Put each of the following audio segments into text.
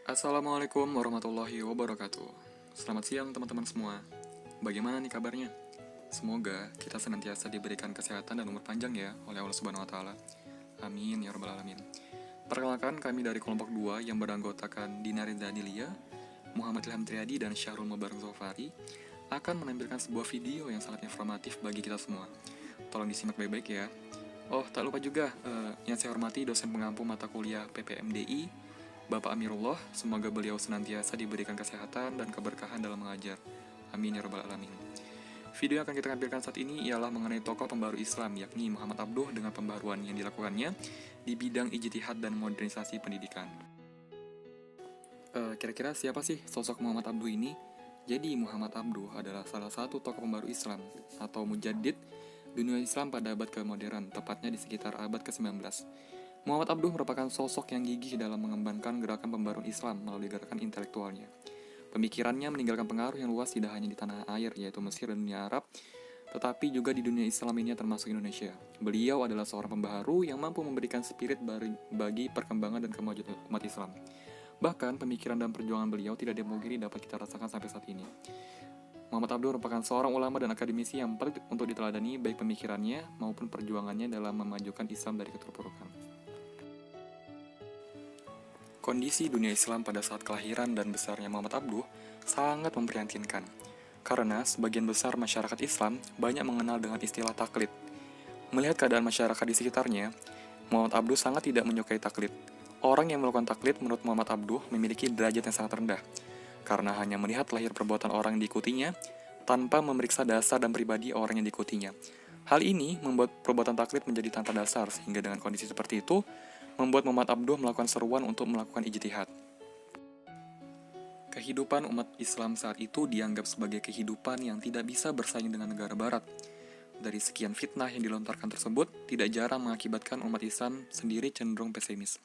Assalamualaikum warahmatullahi wabarakatuh. Selamat siang teman-teman semua. Bagaimana nih kabarnya? Semoga kita senantiasa diberikan kesehatan dan umur panjang ya oleh Allah Subhanahu wa taala. Amin ya rabbal alamin. Perkenalkan, kami dari kelompok 2 yang beranggotakan Dina Rinza Dilia, Muhammad Ilham Triadi, dan Syahrul Mubarak Zofari akan menampilkan sebuah video yang sangat informatif bagi kita semua. Tolong disimak baik-baik ya. Oh, tak lupa juga yang saya hormati dosen pengampu mata kuliah PPMDI, Bapak Amirullah. Semoga beliau senantiasa diberikan kesehatan dan keberkahan dalam mengajar. Amin ya rabbal alamin. Video yang akan kita tampilkan saat ini ialah mengenai tokoh pembaru Islam, yakni Muhammad Abduh, dengan pembaruan yang dilakukannya di bidang ijtihad dan modernisasi pendidikan. Kira-kira siapa sih sosok Muhammad Abduh ini? Jadi Muhammad Abduh adalah salah satu tokoh pembaru Islam atau mujaddid dunia Islam pada abad ke-modern, tepatnya di sekitar abad ke-19. Muhammad Abduh merupakan sosok yang gigih dalam mengembangkan gerakan pembaruan Islam melalui gerakan intelektualnya. Pemikirannya meninggalkan pengaruh yang luas tidak hanya di tanah air, yaitu Mesir dan dunia Arab, tetapi juga di dunia Islam ini termasuk Indonesia. Beliau adalah seorang pembaharu yang mampu memberikan spirit bagi perkembangan dan kemajuan umat Islam. Bahkan, pemikiran dan perjuangan beliau tidak dipungkiri dapat kita rasakan sampai saat ini. Muhammad Abduh merupakan seorang ulama dan akademisi yang perlu untuk diteladani baik pemikirannya maupun perjuangannya dalam memajukan Islam dari keterpurukan. Kondisi dunia Islam pada saat kelahiran dan besarnya Muhammad Abduh sangat memprihatinkan, karena sebagian besar masyarakat Islam banyak mengenal dengan istilah taklid. Melihat keadaan masyarakat di sekitarnya, Muhammad Abduh sangat tidak menyukai taklid. Orang yang melakukan taklid menurut Muhammad Abduh memiliki derajat yang sangat rendah, karena hanya melihat lahir perbuatan orang yang diikutinya, tanpa memeriksa dasar dan pribadi orang yang diikutinya. Hal ini membuat perbuatan taklid menjadi tanpa dasar, sehingga dengan kondisi seperti itu, membuat Muhammad Abduh melakukan seruan untuk melakukan ijtihad. Kehidupan umat Islam saat itu dianggap sebagai kehidupan yang tidak bisa bersaing dengan negara barat. Dari sekian fitnah yang dilontarkan tersebut, tidak jarang mengakibatkan umat Islam sendiri cenderung pesimis.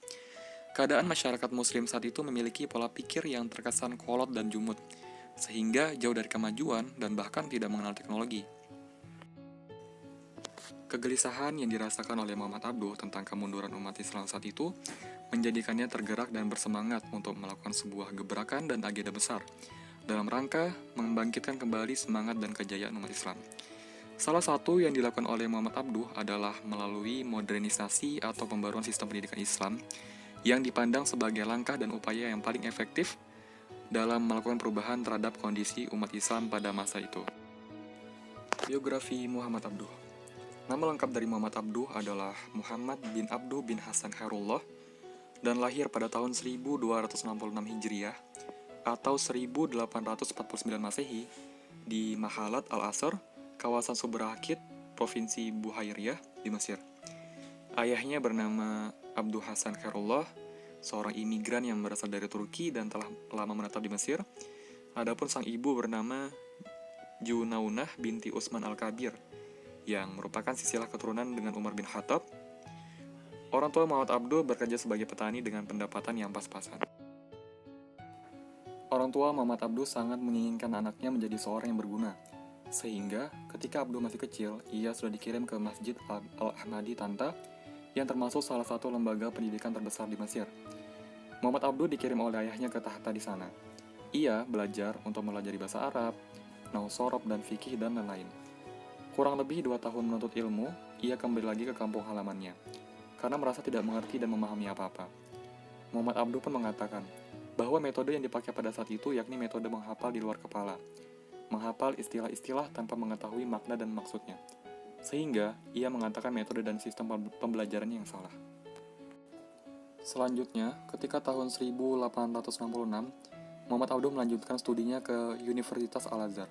Keadaan masyarakat muslim saat itu memiliki pola pikir yang terkesan kolot dan jumut, sehingga jauh dari kemajuan dan bahkan tidak mengenal teknologi. Kegelisahan yang dirasakan oleh Muhammad Abduh tentang kemunduran umat Islam saat itu menjadikannya tergerak dan bersemangat untuk melakukan sebuah gebrakan dan agenda besar dalam rangka membangkitkan kembali semangat dan kejayaan umat Islam. Salah satu yang dilakukan oleh Muhammad Abduh adalah melalui modernisasi atau pembaruan sistem pendidikan Islam yang dipandang sebagai langkah dan upaya yang paling efektif dalam melakukan perubahan terhadap kondisi umat Islam pada masa itu. Biografi Muhammad Abduh. Nama lengkap dari Muhammad Abduh adalah Muhammad bin Abduh bin Hasan Khairullah, dan lahir pada tahun 1266 Hijriah atau 1849 Masehi di Mahalat Al-Asr, kawasan Subrakit, Provinsi Buhairiyah di Mesir. Ayahnya bernama Abduh Hasan Khairullah, seorang imigran yang berasal dari Turki dan telah lama menetap di Mesir. Adapun sang ibu bernama Junaunah binti Utsman Al-Kabir, yang merupakan silsilah keturunan dengan Umar bin Khattab. Orang tua Muhammad Abduh bekerja sebagai petani dengan pendapatan yang pas-pasan. Orang tua Muhammad Abduh sangat menginginkan anaknya menjadi seorang yang berguna, sehingga ketika Abduh masih kecil, ia sudah dikirim ke Masjid Al-Ahmadi Tanta, yang termasuk salah satu lembaga pendidikan terbesar di Mesir. Muhammad Abduh dikirim oleh ayahnya ke Tahta di sana. Ia belajar untuk mempelajari bahasa Arab, nahwu sorof dan fikih dan lain-lain. Kurang lebih 2 tahun menuntut ilmu, ia kembali lagi ke kampung halamannya, karena merasa tidak mengerti dan memahami apa-apa. Muhammad Abduh pun mengatakan bahwa metode yang dipakai pada saat itu yakni metode menghafal di luar kepala, menghafal istilah-istilah tanpa mengetahui makna dan maksudnya, sehingga ia mengatakan metode dan sistem pembelajarannya yang salah. Selanjutnya, ketika tahun 1866, Muhammad Abduh melanjutkan studinya ke Universitas Al-Azhar.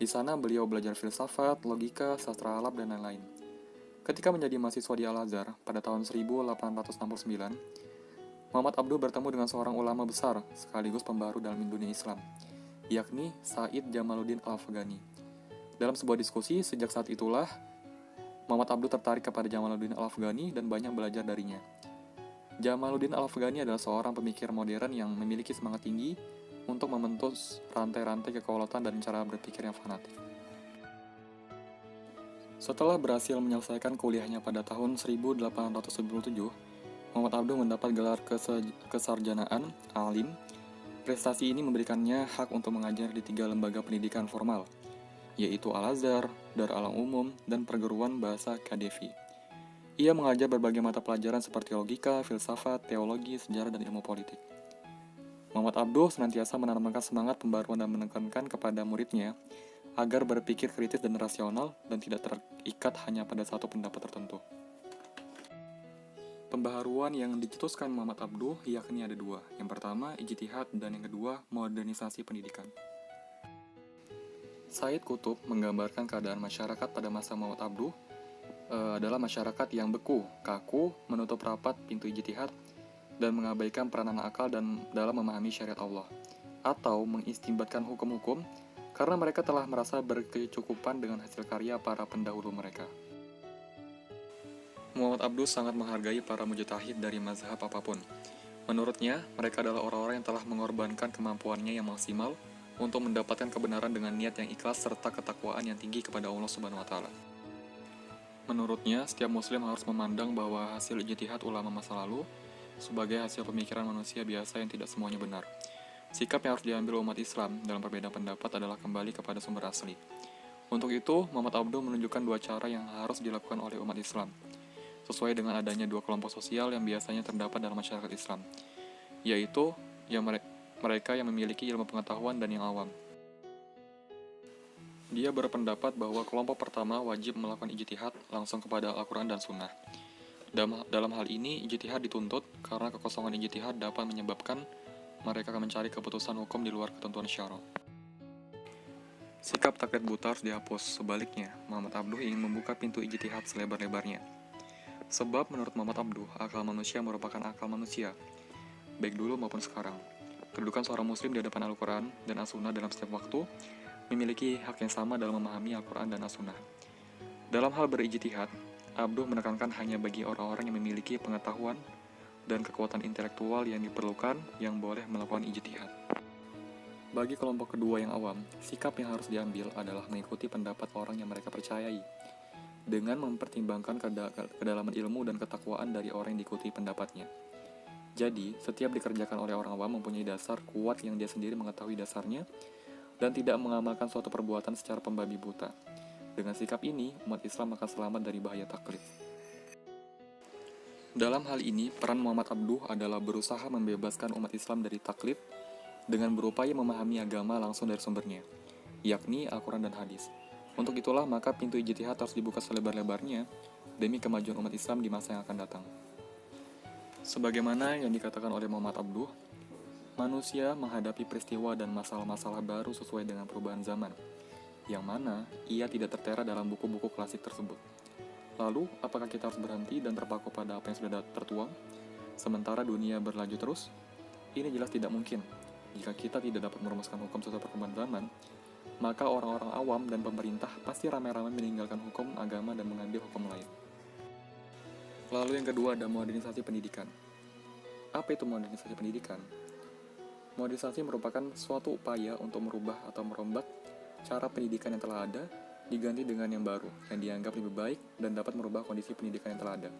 Di sana beliau belajar filsafat, logika, sastra Arab, dan lain-lain. Ketika menjadi mahasiswa di Al-Azhar pada tahun 1869, Muhammad Abduh bertemu dengan seorang ulama besar sekaligus pembaru dalam dunia Islam, yakni Said Jamaluddin Al-Afghani. Dalam sebuah diskusi, sejak saat itulah Muhammad Abduh tertarik kepada Jamaluddin Al-Afghani dan banyak belajar darinya. Jamaluddin Al-Afghani adalah seorang pemikir modern yang memiliki semangat tinggi untuk memutus rantai-rantai kekolotan dan cara berpikir yang fanatik. Setelah berhasil menyelesaikan kuliahnya pada tahun 1897, Muhammad Abduh mendapat gelar kesarjanaan alim Prestasi ini memberikannya hak untuk mengajar di 3 lembaga pendidikan formal, yaitu Al-Azhar, Darul Alam Umum, dan Perguruan Bahasa Kadevi. Ia mengajar berbagai mata pelajaran seperti logika, filsafat, teologi, sejarah, dan ilmu politik. Muhammad Abduh senantiasa menanamkan semangat pembaruan dan menekankan kepada muridnya agar berpikir kritis dan rasional dan tidak terikat hanya pada satu pendapat tertentu. Pembaharuan yang dicetuskan Muhammad Abduh yakni ada 2. Yang pertama, ijtihad, dan yang kedua, modernisasi pendidikan. Said Qutb menggambarkan keadaan masyarakat pada masa Muhammad Abduh adalah masyarakat yang beku, kaku, menutup rapat pintu ijtihad, dan mengabaikan peranan akal dan dalam memahami syariat Allah, atau mengistinbatkan hukum-hukum karena mereka telah merasa berkecukupan dengan hasil karya para pendahulu mereka. Muhammad Abduh sangat menghargai para mujtahid dari mazhab apapun. Menurutnya, mereka adalah orang-orang yang telah mengorbankan kemampuannya yang maksimal untuk mendapatkan kebenaran dengan niat yang ikhlas serta ketakwaan yang tinggi kepada Allah Subhanahu wa Ta'ala. Menurutnya, setiap muslim harus memandang bahwa hasil ijtihad ulama masa lalu sebagai hasil pemikiran manusia biasa yang tidak semuanya benar. Sikap yang harus diambil umat Islam dalam perbedaan pendapat adalah kembali kepada sumber asli. Untuk itu, Muhammad Abduh menunjukkan 2 cara yang harus dilakukan oleh umat Islam, sesuai dengan adanya 2 kelompok sosial yang biasanya terdapat dalam masyarakat Islam, yaitu yang mereka yang memiliki ilmu pengetahuan dan yang awam. Dia berpendapat bahwa kelompok pertama wajib melakukan ijtihad langsung kepada Al-Quran dan Sunnah. Dalam hal ini, ijtihad dituntut karena kekosongan ijtihad dapat menyebabkan mereka mencari keputusan hukum di luar ketentuan syara. Sikap taklid buta harus dihapus. Sebaliknya, Muhammad Abduh ingin membuka pintu ijtihad selebar-lebarnya. Sebab menurut Muhammad Abduh, akal manusia merupakan akal manusia, baik dulu maupun sekarang. Kedudukan seorang muslim di hadapan Al-Quran dan As-Sunnah dalam setiap waktu memiliki hak yang sama dalam memahami Al-Quran dan As-Sunnah. Dalam hal berijtihad, Abduh menekankan hanya bagi orang-orang yang memiliki pengetahuan dan kekuatan intelektual yang diperlukan yang boleh melakukan ijtihad. Bagi kelompok kedua yang awam, sikap yang harus diambil adalah mengikuti pendapat orang yang mereka percayai, dengan mempertimbangkan kedalaman ilmu dan ketakwaan dari orang yang diikuti pendapatnya. Jadi, setiap dikerjakan oleh orang awam mempunyai dasar kuat yang dia sendiri mengetahui dasarnya dan tidak mengamalkan suatu perbuatan secara pembabi buta. Dengan sikap ini, umat Islam akan selamat dari bahaya taklid. Dalam hal ini, peran Muhammad Abduh adalah berusaha membebaskan umat Islam dari taklid dengan berupaya memahami agama langsung dari sumbernya, yakni Al-Quran dan Hadis. Untuk itulah maka pintu ijtihad harus dibuka selebar-lebarnya demi kemajuan umat Islam di masa yang akan datang. Sebagaimana yang dikatakan oleh Muhammad Abduh, manusia menghadapi peristiwa dan masalah-masalah baru sesuai dengan perubahan zaman, yang mana ia tidak tertera dalam buku-buku klasik tersebut. Lalu, apakah kita harus berhenti dan terpaku pada apa yang sudah tertuang, sementara dunia berlanjut terus? Ini jelas tidak mungkin. Jika kita tidak dapat merumuskan hukum sesuai perkembangan zaman, maka orang-orang awam dan pemerintah pasti ramai-ramai meninggalkan hukum agama dan mengambil hukum lain. Lalu yang kedua ada modernisasi pendidikan. Apa itu modernisasi pendidikan? Modernisasi merupakan suatu upaya untuk merubah atau merombak cara pendidikan yang telah ada diganti dengan yang baru, yang dianggap lebih baik dan dapat merubah kondisi pendidikan yang telah ada.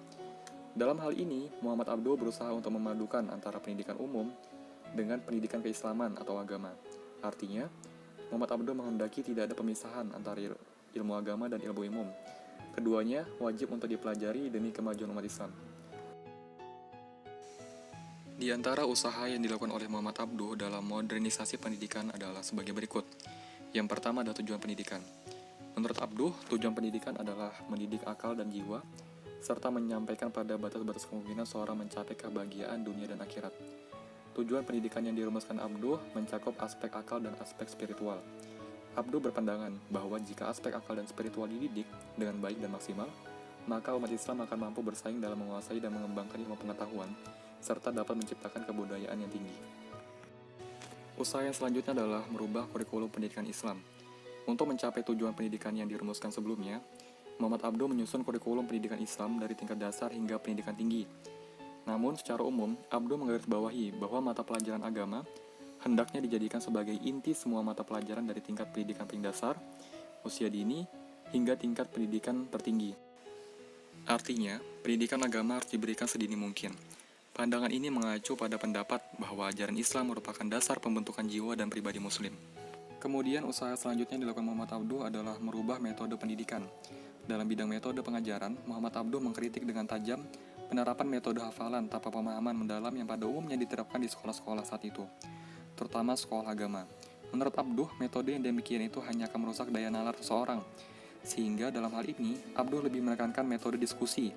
Dalam hal ini, Muhammad Abduh berusaha untuk memadukan antara pendidikan umum dengan pendidikan keislaman atau agama. Artinya, Muhammad Abduh menghendaki tidak ada pemisahan antara ilmu agama dan ilmu umum. Keduanya wajib untuk dipelajari demi kemajuan umat Islam. Di antara usaha yang dilakukan oleh Muhammad Abduh dalam modernisasi pendidikan adalah sebagai berikut. Yang pertama adalah tujuan pendidikan. Menurut Abduh, tujuan pendidikan adalah mendidik akal dan jiwa, serta menyampaikan pada batas-batas kemungkinan seorang mencapai kebahagiaan dunia dan akhirat. Tujuan pendidikan yang dirumuskan Abduh mencakup aspek akal dan aspek spiritual. Abduh berpandangan bahwa jika aspek akal dan spiritual dididik dengan baik dan maksimal, maka umat Islam akan mampu bersaing dalam menguasai dan mengembangkan ilmu pengetahuan, serta dapat menciptakan kebudayaan yang tinggi. Usaha yang selanjutnya adalah merubah kurikulum pendidikan Islam. Untuk mencapai tujuan pendidikan yang dirumuskan sebelumnya, Muhammad Abduh menyusun kurikulum pendidikan Islam dari tingkat dasar hingga pendidikan tinggi. Namun, secara umum, Abduh menggarisbawahi bahwa mata pelajaran agama hendaknya dijadikan sebagai inti semua mata pelajaran dari tingkat pendidikan paling dasar, usia dini, hingga tingkat pendidikan tertinggi. Artinya, pendidikan agama harus diberikan sedini mungkin. Pandangan ini mengacu pada pendapat bahwa ajaran Islam merupakan dasar pembentukan jiwa dan pribadi Muslim. Kemudian usaha selanjutnya yang dilakukan Muhammad Abduh adalah merubah metode pendidikan. Dalam bidang metode pengajaran, Muhammad Abduh mengkritik dengan tajam penerapan metode hafalan tanpa pemahaman mendalam yang pada umumnya diterapkan di sekolah-sekolah saat itu, terutama sekolah agama. Menurut Abduh, metode yang demikian itu hanya akan merusak daya nalar seseorang, sehingga dalam hal ini, Abduh lebih menekankan metode diskusi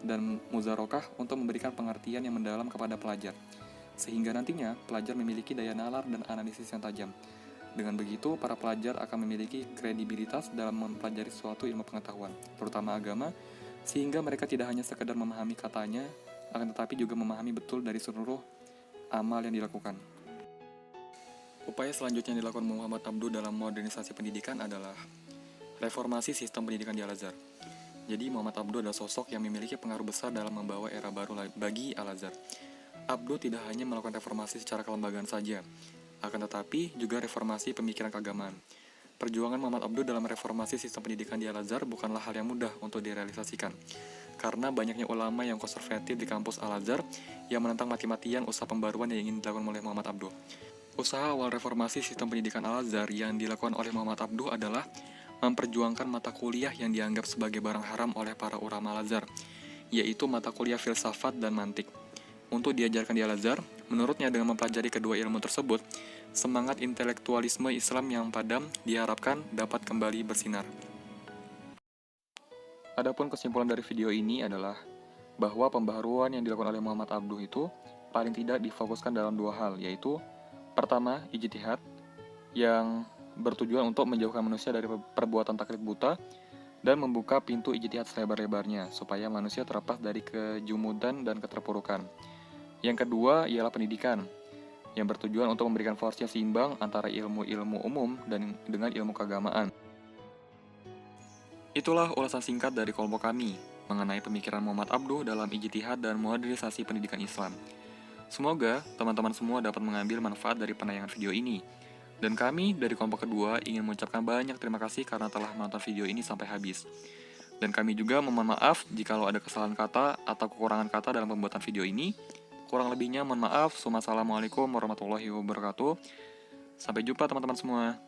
dan muzarokah untuk memberikan pengertian yang mendalam kepada pelajar, sehingga nantinya pelajar memiliki daya nalar dan analisis yang tajam. Dengan begitu, para pelajar akan memiliki kredibilitas dalam mempelajari suatu ilmu pengetahuan, terutama agama, sehingga mereka tidak hanya sekedar memahami katanya, akan tetapi juga memahami betul dari seluruh amal yang dilakukan. Upaya selanjutnya yang dilakukan Muhammad Abduh dalam modernisasi pendidikan adalah reformasi sistem pendidikan di Al-Azhar. Jadi Muhammad Abduh adalah sosok yang memiliki pengaruh besar dalam membawa era baru bagi Al-Azhar. Abduh tidak hanya melakukan reformasi secara kelembagaan saja, akan tetapi juga reformasi pemikiran keagamaan. Perjuangan Muhammad Abduh dalam reformasi sistem pendidikan di Al-Azhar bukanlah hal yang mudah untuk direalisasikan, karena banyaknya ulama yang konservatif di kampus Al-Azhar yang menentang mati-matian usaha pembaruan yang ingin dilakukan oleh Muhammad Abduh. Usaha awal reformasi sistem pendidikan Al-Azhar yang dilakukan oleh Muhammad Abduh adalah memperjuangkan mata kuliah yang dianggap sebagai barang haram oleh para ulama Al-Azhar, yaitu mata kuliah filsafat dan mantik. Untuk diajarkan di Al-Azhar, menurutnya dengan mempelajari kedua ilmu tersebut, semangat intelektualisme Islam yang padam diharapkan dapat kembali bersinar. Adapun kesimpulan dari video ini adalah bahwa pembaharuan yang dilakukan oleh Muhammad Abduh itu paling tidak difokuskan dalam dua hal, yaitu pertama, ijtihad yang bertujuan untuk menjauhkan manusia dari perbuatan taklid buta dan membuka pintu ijtihad selebar-lebarnya supaya manusia terlepas dari kejumudan dan keterpurukan. Yang kedua ialah pendidikan yang bertujuan untuk memberikan porsi yang seimbang antara ilmu-ilmu umum dan dengan ilmu keagamaan. Itulah ulasan singkat dari kelompok kami mengenai pemikiran Muhammad Abduh dalam ijtihad dan modernisasi pendidikan Islam. Semoga teman-teman semua dapat mengambil manfaat dari penayangan video ini. Dan kami dari kelompok kedua ingin mengucapkan banyak terima kasih karena telah menonton video ini sampai habis. Dan kami juga memohon maaf jika ada kesalahan kata atau kekurangan kata dalam pembuatan video ini. Kurang lebihnya mohon maaf. Wassalamualaikum warahmatullahi wabarakatuh. Sampai jumpa teman-teman semua.